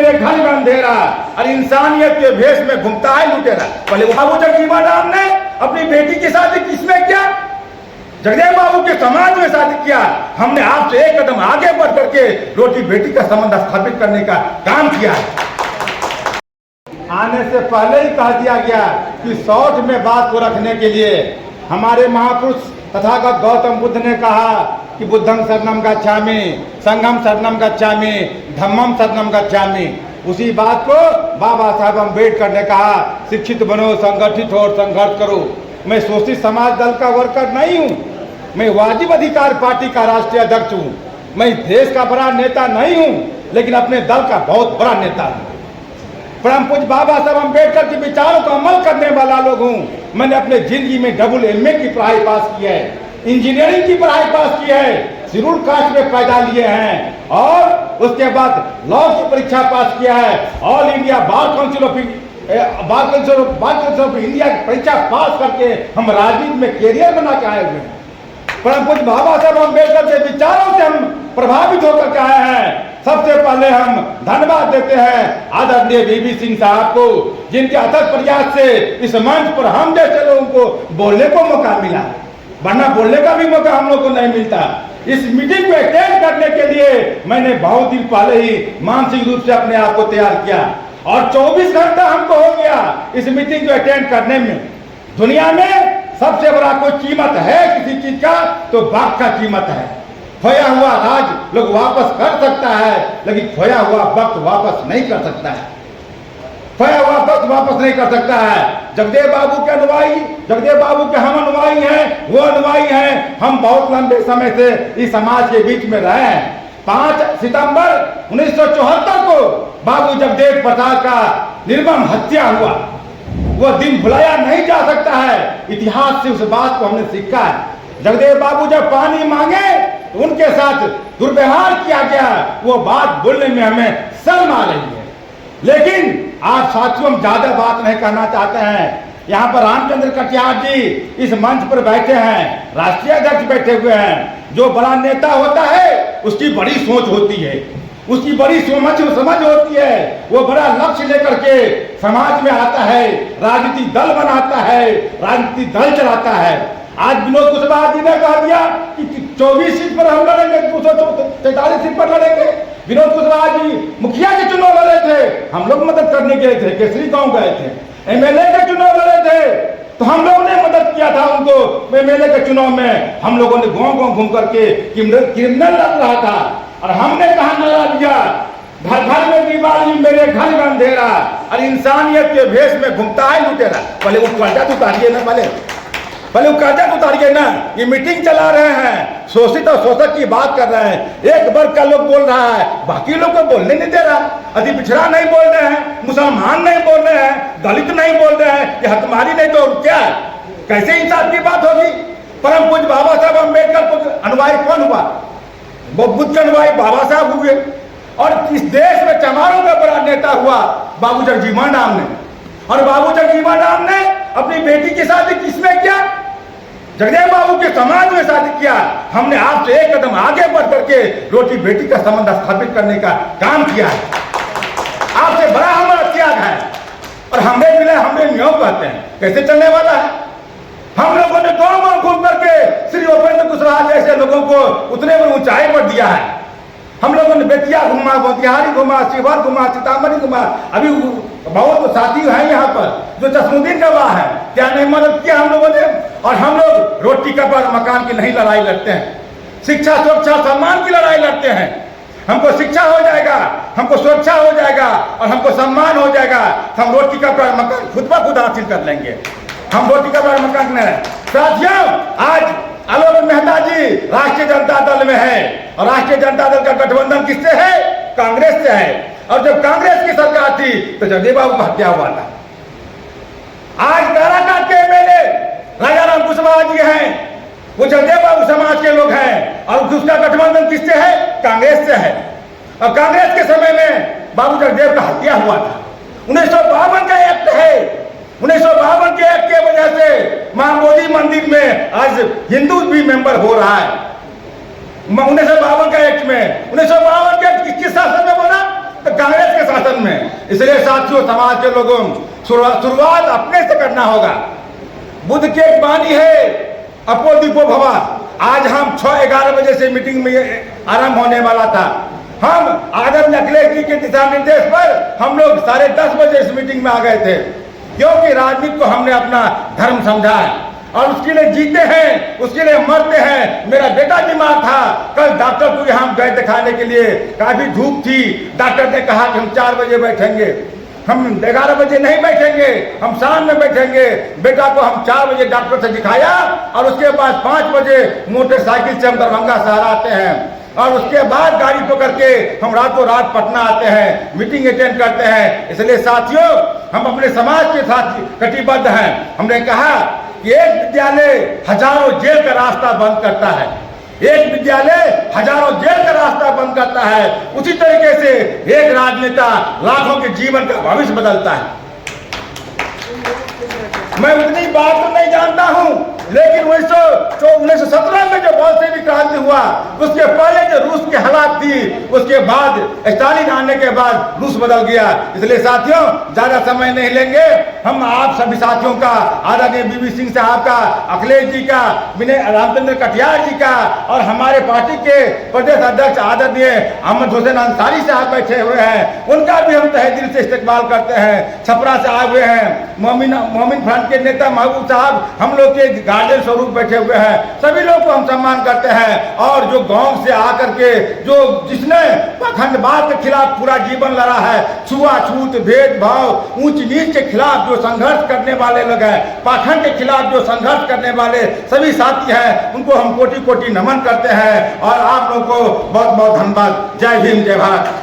मेरे घर में अंधेरा और इंसानियत के भेष में घूमता है लुटेरा। पहले बाबू जगजीवन राम ने अपनी बेटी की शादी किसमें किया? जगदेव बाबू के समाज में शादी किया। हमने आपसे एक कदम आगे बढ़ करके रोटी बेटी का संबंध स्थापित करने का काम किया है। आने से पहले ही कह दिया गया कि शौच में बात को रखने के लिए हमारे महापुरुष तथागत गौतम बुद्ध ने कहा कि बुद्धं शरणं गच्छामि, संघं शरणं गच्छामि, धम्मं शरणं गच्छामि। उसी बात को बाबा साहब अम्बेडकर ने कहा, शिक्षित बनो, संगठित हो और संघर्ष करो। मैं शोषित समाज दल का वर्कर नहीं हूँ, मैं वाजिब अधिकार पार्टी का राष्ट्रीय अध्यक्ष हूँ। मैं देश का बड़ा नेता नहीं हूँ, लेकिन अपने दल का बहुत बड़ा नेता हूँ। परम पूज्य बाबा साहब अम्बेडकर के विचारों को अमल करने वाला लोग हूँ। मैंने अपने जिंदगी में डबल MA की पढ़ाई पास की है, इंजीनियरिंग की पढ़ाई पास की है, शेड्यूल कास्ट में पैदा लिए हैं और उसके बाद लॉ की परीक्षा पास किया है। All India bar council of India की परीक्षा पास करके हम राजनीति में कैरियर बना के आए हुए हैं। परम पूज्य बाबा साहब अम्बेडकर के विचारों से हम प्रभावित होकर के आए हैं। सबसे पहले हम धन्यवाद देते हैं आदरणीय VV सिंह साहब को, जिनके अथक प्रयास से इस मंच पर हम जैसे लोगों को बोलने को मौका मिला, वरना बोलने का भी मौका हम लोग को नहीं मिलता। इस मीटिंग को अटेंड करने के लिए मैंने बहुत दिन पहले ही मानसिक रूप से अपने आप को तैयार किया और 24 घंटा हमको हो गया इस मीटिंग को अटेंड करने में। दुनिया में सबसे बड़ा कोई कीमत है किसी चीज का तो वक्त का कीमत है। खोया हुआ राज लोग वापस कर सकता है, लेकिन खोया हुआ वक्त वापस नहीं कर सकता है। खोया हुआ वक्त वापस नहीं कर सकता है। जगदेव बाबू के अनुयायी, जगदेव बाबू के हम अनुयायी हैं, वो अनुयायी हैं। हम बहुत लंबे समय से इस समाज के बीच में रहे हैं। 5 सितंबर 1974 को बाबू जगदेव प्रसाद का निर्मम हत्या हुआ। वो दिन भुलाया नहीं जा सकता है। इतिहास से उस बात को हमने सीखा है। जगदेव बाबू जब पानी मांगे तो उनके साथ दुर्व्यवहार किया गया। वो बात बोलने में हमें शर्म आ रही है, लेकिन आज साथियों हम ज्यादा बात नहीं करना चाहते हैं। यहाँ पर रामचंद्र कटियार जी इस मंच पर बैठे हैं, राष्ट्रीय अध्यक्ष बैठे हुए हैं। जो बड़ा नेता होता है उसकी बड़ी सोच होती है, उसकी बड़ी समझ होती है। वो बड़ा लक्ष्य लेकर के समाज में आता है, राजनीतिक दल बनाता है, राजनीतिक दल चलाता है। आज विनोद कुशवाहा जी ने कह दिया कि 24 सीट पर हम लड़ेंगे, 243 सीट पर लड़ेंगे। विनोद कुशवाहा जी मुखिया के चुनाव लड़े थे, हम लोग मदद करने गए थे, केसरी गांव गए थे। MLA के चुनाव लड़े थे तो हम लोगों ने मदद किया था उनको। MLA के चुनाव में हम लोगों ने गांव घूम करके क्रिमिनल लड़ रहा था और हमने कहा नारा दिया, घर घर में दीवाली मेरे घर में अंधेरा और इंसानियत के भेष में घूमता है लुटेरा। पहले वो कर्जा तो उतारिए ना, पहले वो कर्जा तो उतारिए ना। ये मीटिंग चला रहे हैं, शोषित और शोषक की बात कर रहे हैं। एक वर्ग का लोग बोल रहा है, बाकी लोग को बोलने नहीं दे रहा। अति पिछड़ा नहीं बोल रहे हैं, मुसलमान नहीं बोल रहे हैं, दलित नहीं बोल रहे हैं। ये हकमारी नहीं तो क्या है? कैसे इंसाफ की बात होगी? परम पूज्य बाबा साहब अम्बेडकर को अनुयायी कौन हुआ? बुद्ध के अनुयायी बाबा साहब हुए और इस देश में चमारों का बड़ा नेता हुआ बाबू जगजीवन राम ने। और बाबू जगजीवन राम ने अपनी बेटी की शादी किसमें किया? जगदेव बाबू के समाज में शादी किया। हमने आपसे एक कदम आगे बढ़ करके रोटी बेटी का संबंध स्थापित करने का काम किया है। आपसे बड़ा हमारा त्याग है और हमने मिला, हमने न्यों कहते हैं। कैसे चलने वाला है? हम लोगों ने गांव घूम करके श्री उपेंद्र कुशवाहा जैसे लोगों को उतने में ऊंचाई पर दिया है। हम लोगों ने बेतिया घुमा, मोतिहारी घुमा, शिवहर घुमा, सीतामढ़ी घुमा। अभी बहुत साथी हैं यहाँ पर जो चश्मुद्दीन गवाह है, क्या नहीं मदद किया हम लोगों ने। और हम लोग रोटी कपड़ा मकान की नहीं लड़ाई लड़ते हैं, शिक्षा सुरक्षा सम्मान की लड़ाई लड़ते हैं। हमको शिक्षा हो जाएगा, हमको सुरक्षा हो जाएगा और हमको सम्मान हो जाएगा, हम रोटी कपड़ा मकान खुद ब खुद हासिल कर लेंगे। हम रोटी कपड़ा मकान में साथियों, आज आलोक मेहता जी राष्ट्रीय जनता दल में है और राष्ट्रीय जनता दल का गठबंधन किससे है? कांग्रेस से है। और जब कांग्रेस की सरकार थी तो जगदेव बाबू का हत्या हुआ था। आज काराकाट के MLA राजाराम कुशवाहा जी हैं, वो जगदेव बाबू समाज के लोग हैं और उसका गठबंधन किससे है? कांग्रेस से है। और कांग्रेस के समय में बाबू जगदेव का हत्या हुआ था। 1952 का एक्ट है। 1952 के एक्ट की वजह से मां मोदी मंदिर में आज हिंदू भी मेंबर हो रहा है। 1952 का एक्ट में, 1952 के एक्ट किस शासन में बना? तो कांग्रेस के शासन इसलिए साथियों, समाज के लोगों, शुरुआत अपने से करना होगा। बुद्ध की एक वाणी है, अपो दीपो भवा। आज हम 6-11 बजे से मीटिंग में आरंभ होने वाला था। हम आदरणीय अखिलेश जी के दिशा निर्देश पर हम लोग 10:30 बजे इस मीटिंग में आ गए थे, क्योंकि राजनीति को हमने अपना धर्म समझा है और उसके लिए जीते हैं, उसके लिए मरते हैं। मेरा बेटा बीमार था, कल डॉक्टर को यहाँ गए दिखाने के लिए, काफी धूप थी। डॉक्टर ने कहा कि हम 4 बजे बैठेंगे, हम 11 बजे नहीं बैठेंगे, हम शाम में बैठेंगे। बेटा को हम 4 बजे डॉक्टर से दिखाया और उसके बाद 5 बजे मोटरसाइकिल से हम दरभंगा शहर आते हैं और उसके बाद गाड़ी पकड़ के हम रातों रात पटना आते हैं, मीटिंग अटेंड करते हैं। इसलिए साथियों, हम अपने समाज के साथ कटिबद्ध हैं। हमने कहा कि एक विद्यालय हजारों जेल का रास्ता बंद करता है, एक विद्यालय हजारों जेल का रास्ता बंद करता है। उसी तरीके से एक राजनेता लाखों के जीवन का भविष्य बदलता है। मैं उतनी बात तो नहीं जानता हूं, लेकिन 1917 में जो बोल्शेविक क्रांति हुआ, उसके पहले जो रूस की हालात थी, उसके बाद स्टालिन आने के बाद रूस बदल गया। इसलिए साथियों, ज्यादा समय नहीं लेंगे। हम आप सभी साथियों का, आदरणीय बीबी सिंह साहब का, अखिलेश जी का, विनय रामचंद्र कटियार जी का और हमारे पार्टी के प्रदेश अध्यक्ष आदरणीय अहमद हुसैन अंसारी साहब बैठे हुए हैं, उनका भी हम तहे दिल से इस्तकबाल करते हैं। छपरा से आए हुए हैं मोमिन फ्रंट के नेता महबूब साहब, हम लोग के गार्जियन स्वरूप बैठे हुए हैं। सभी लोग को हम सम्मान करते हैं। और जो गांव से आकर के जिसने पाखंडवाद के खिलाफ पूरा जीवन लड़ा है, छुआछूत, भेदभाव, ऊंच नीच के खिलाफ जो संघर्ष करने वाले लोग हैं, पाखंड के खिलाफ जो संघर्ष करने वाले सभी साथी हैं, उनको हम कोटि कोटि नमन करते हैं। और आप लोगों को बहुत बहुत धन्यवाद। जय भीम, जय भारत।